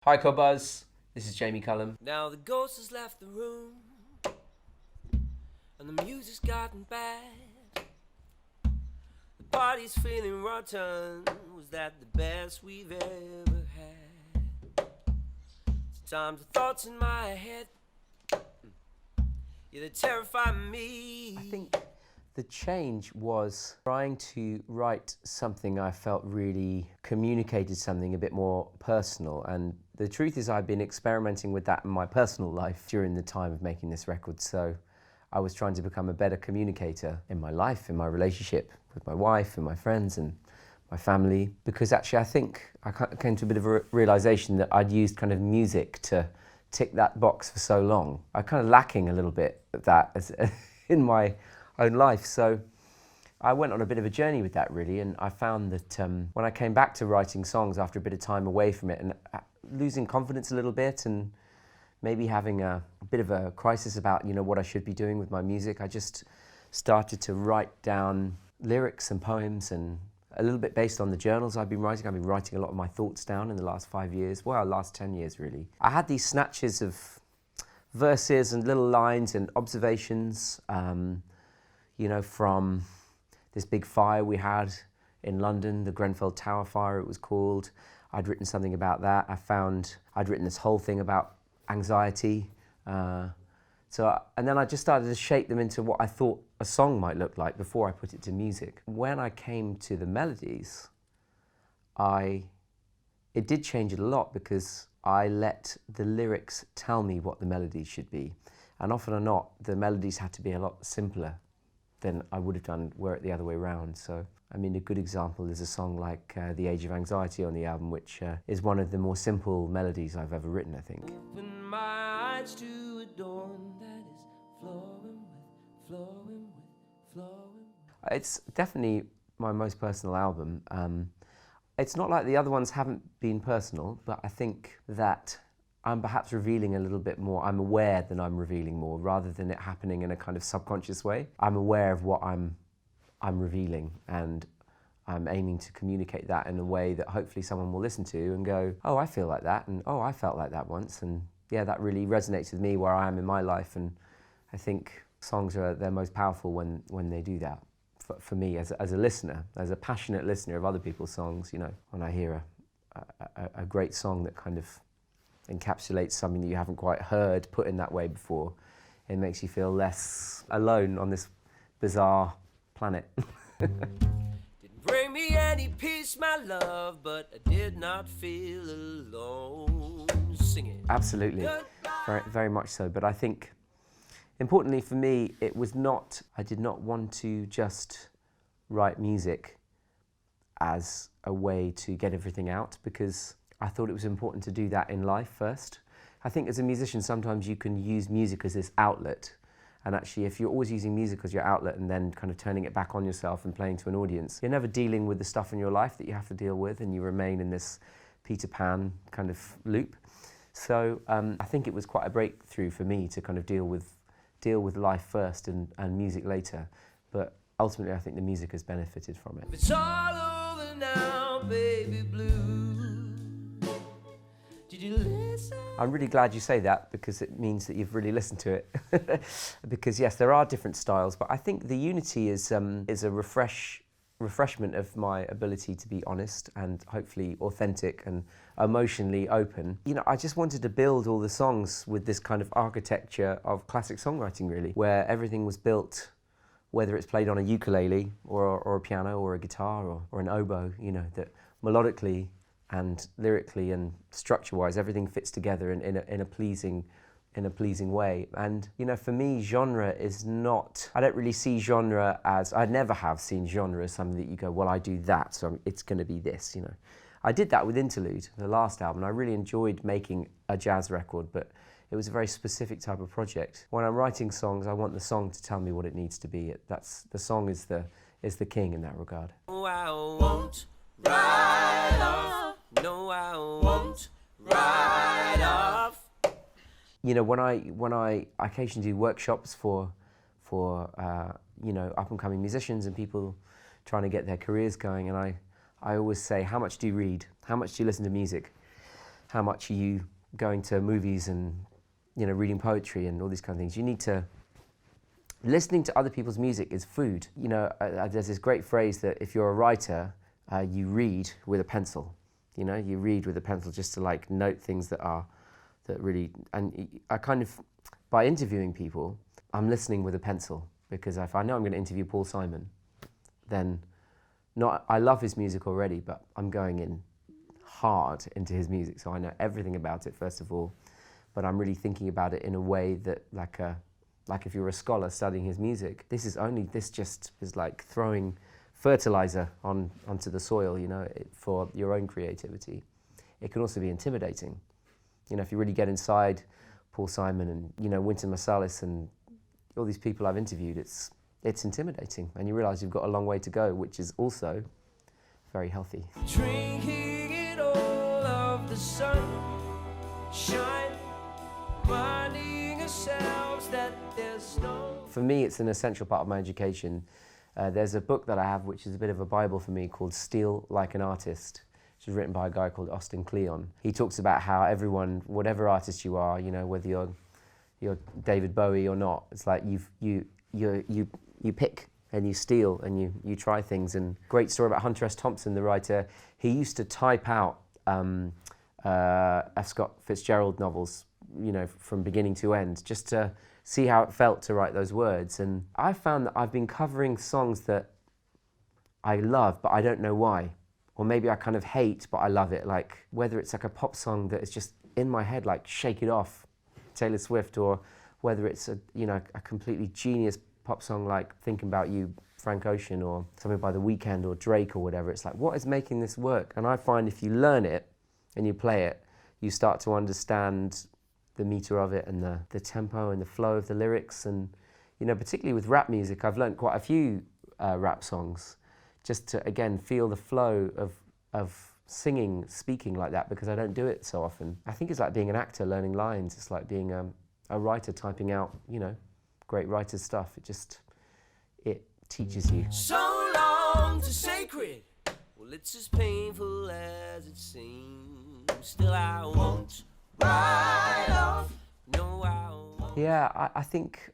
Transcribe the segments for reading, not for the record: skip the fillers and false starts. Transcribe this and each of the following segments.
Hi Qobuz, this is Jamie Cullum. Now the ghost has left the room and the music's gotten bad. The party's feeling rotten. Was that the best we've ever had? Sometimes the thoughts in my head, yeah, they terrify me. I think the change was trying to write something I felt really communicated something a bit more personal, and the truth is I've been experimenting with that in my personal life during the time of making this record, so I was trying to become a better communicator in my life, in my relationship with my wife and my friends and my family, because actually I think I came to a bit of a realization that I'd used kind of music to tick that box for so long. I'm kind of lacking a little bit of that as, in my own life. So I went on a bit of a journey with that really, and I found that when I came back to writing songs after a bit of time away from it and losing confidence a little bit and maybe having a bit of a crisis about what I should be doing with my music, I just started to write down lyrics and poems, and a little bit based on the journals I've been writing. I've been writing a lot of my thoughts down in the last 5 years, well, last 10 years really. I had these snatches of verses and little lines and observations, from this big fire we had in London, the Grenfell Tower fire it was called. I'd written something about that. I'd written this whole thing about anxiety. And then I just started to shape them into what I thought a song might look like before I put it to music. When I came to the melodies, it did change it a lot because I let the lyrics tell me what the melodies should be. And often or not, the melodies had to be a lot simpler than I would have done were it the other way around. So, I mean, a good example is a song like The Age of Anxiety on the album, which is one of the more simple melodies I've ever written, I think. Open my eyes to a dawn that is flowing with. It's definitely my most personal album. It's not like the other ones haven't been personal, but I think that I'm perhaps revealing a little bit more. I'm aware that I'm revealing more rather than it happening in a kind of subconscious way. I'm aware of what I'm revealing, and I'm aiming to communicate that in a way that hopefully someone will listen to and go, oh, I feel like that, and oh, I felt like that once, and yeah, that really resonates with me where I am in my life. And I think songs they're most powerful when they do that. For me, as a listener, as a passionate listener of other people's songs, when I hear a great song that kind of encapsulates something that you haven't quite heard put in that way before, it makes you feel less alone on this bizarre planet. Didn't bring me any peace, my love, but I did not feel alone. Sing it. Absolutely, very, very much so. But I think, importantly for me, I did not want to just write music as a way to get everything out, because I thought it was important to do that in life first. I think as a musician, sometimes you can use music as this outlet. And actually, if you're always using music as your outlet and then kind of turning it back on yourself and playing to an audience, you're never dealing with the stuff in your life that you have to deal with, and you remain in this Peter Pan kind of loop. So I think it was quite a breakthrough for me to kind of deal with life first and music later. But ultimately, I think the music has benefited from it. It's all over now, baby blue. Did you listen? I'm really glad you say that, because it means that you've really listened to it. Because yes, there are different styles, but I think the unity is a refreshment of my ability to be honest and hopefully authentic and emotionally open. I just wanted to build all the songs with this kind of architecture of classic songwriting, really, where everything was built, whether it's played on a ukulele or a piano or a guitar or an oboe, that melodically and lyrically and structure-wise, everything fits together in a pleasing way. And for me, genre is not. I don't really see genre as. I never have seen genre as something that you go, well, I do that, so it's going to be this. I did that with Interlude, the last album. I really enjoyed making a jazz record, but it was a very specific type of project. When I'm writing songs, I want the song to tell me what it needs to be. The song is the king in that regard. Oh, I won't ride off. No, I won't ride off. When I occasionally do workshops for up and coming musicians and people trying to get their careers going, and I always say, how much do you read? How much do you listen to music? how much are you going to movies and, you know, reading poetry and all these kind of things. You need to, listening to other people's music is food. You know, there's this great phrase that if you're a writer, you read with a pencil. You know, you read with a pencil just to like note things that really, and I kind of, by interviewing people, I'm listening with a pencil, because if I know I'm going to interview Paul Simon, then I love his music already, but I'm going in hard into his music, so I know everything about it first of all, but I'm really thinking about it in a way that like if you're a scholar studying his music, this just is like throwing fertilizer onto the soil, you know, for your own creativity. It can also be intimidating. You know, if you really get inside Paul Simon and, you know, Wynton Marsalis and all these people I've interviewed, it's intimidating, and you realise you've got a long way to go, which is also very healthy. Drinking it all of the sun, shine, reminding ourselves that there's no... For me, it's an essential part of my education. There's a book that I have which is a bit of a Bible for me called Steal Like an Artist, which was written by a guy called Austin Kleon. He talks about how everyone, whatever artist you are, you know, whether you're David Bowie or not, it's like you pick and you steal and you try things. And great story about Hunter S. Thompson, the writer. He used to type out F. Scott Fitzgerald novels, you know, from beginning to end, just to see how it felt to write those words. And I found that I've been covering songs that I love, but I don't know why. Or maybe I kind of hate, but I love it. Like whether it's like a pop song that is just in my head, like Shake It Off, Taylor Swift, or whether it's a completely genius pop song like Thinking About You, Frank Ocean, or something by The Weeknd or Drake or whatever. It's like, what is making this work? And I find if you learn it and you play it, you start to understand the meter of it and the tempo and the flow of the lyrics. And, you know, particularly with rap music, I've learned quite a few rap songs just to, again, feel the flow of singing, speaking like that, because I don't do it so often. I think it's like being an actor learning lines. It's like being a writer typing out, you know, great writer's stuff. It teaches you. So long to sacred. Well, it's as painful as it seems. Still I won't ride off. No, I won't. Yeah, I think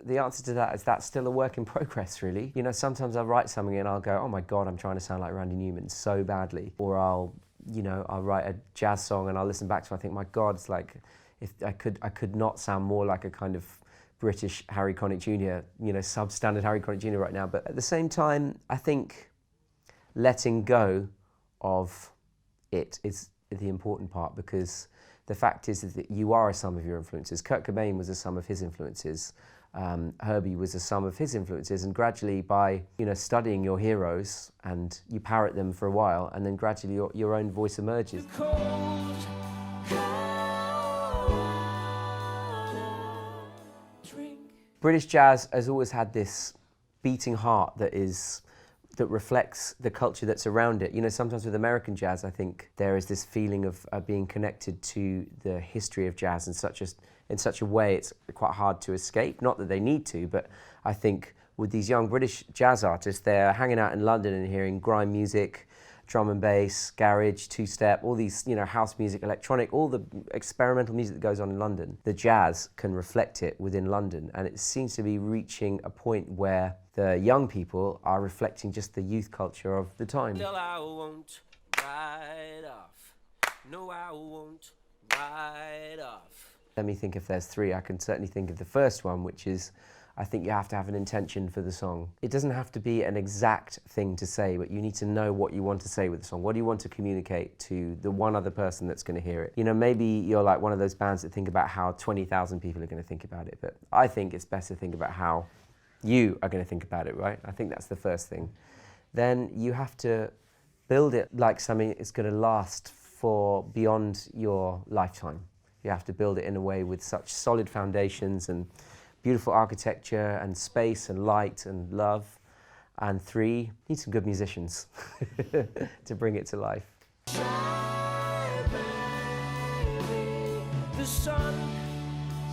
the answer to that is that's still a work in progress, really. You know, sometimes I'll write something and I'll go, oh my God, I'm trying to sound like Randy Newman so badly. Or I'll write a jazz song and I'll listen back to it and I think, my God, it's like, if I could not sound more like a kind of British Harry Connick Jr., you know, substandard Harry Connick Jr. right now. But at the same time, I think letting go of it is the important part, because the fact is that you are a sum of your influences. Kurt Cobain was a sum of his influences. Herbie was a sum of his influences, and gradually by, you know, studying your heroes and you parrot them for a while, and then gradually your own voice emerges. British jazz has always had this beating heart that reflects the culture that's around it. You know, sometimes with American jazz, I think there is this feeling of being connected to the history of jazz in such a way it's quite hard to escape. Not that they need to, but I think with these young British jazz artists, they're hanging out in London and hearing grime music, drum and bass, garage, two-step, all these, you know, house music, electronic, all the experimental music that goes on in London. The jazz can reflect it within London, and it seems to be reaching a point where the young people are reflecting just the youth culture of the time. Still I won't ride off. No, I won't ride off. Let me think if there's three. I can certainly think of the first one, which is, I think you have to have an intention for the song. It doesn't have to be an exact thing to say, but you need to know what you want to say with the song. What do you want to communicate to the one other person that's going to hear it? You know, maybe you're like one of those bands that think about how 20,000 people are going to think about it, but I think it's best to think about how you are going to think about it, right? I think that's the first thing. Then you have to build it like something that's going to last for beyond your lifetime. You have to build it in a way with such solid foundations and beautiful architecture and space and light and love. And three, you need some good musicians to bring it to life. Shine, baby, the sun,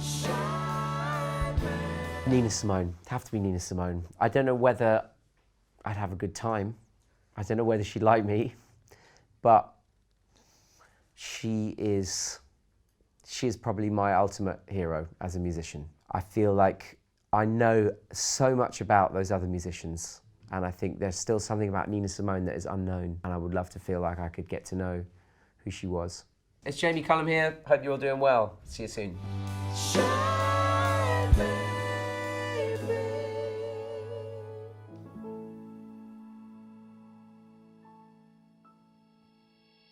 shine, baby. Nina Simone, it'd have to be Nina Simone. I don't know whether I'd have a good time. I don't know whether she'd like me, but she is probably my ultimate hero as a musician. I feel like I know so much about those other musicians, and I think there's still something about Nina Simone that is unknown, and I would love to feel like I could get to know who she was. It's Jamie Cullum here. Hope you're all doing well. See you soon.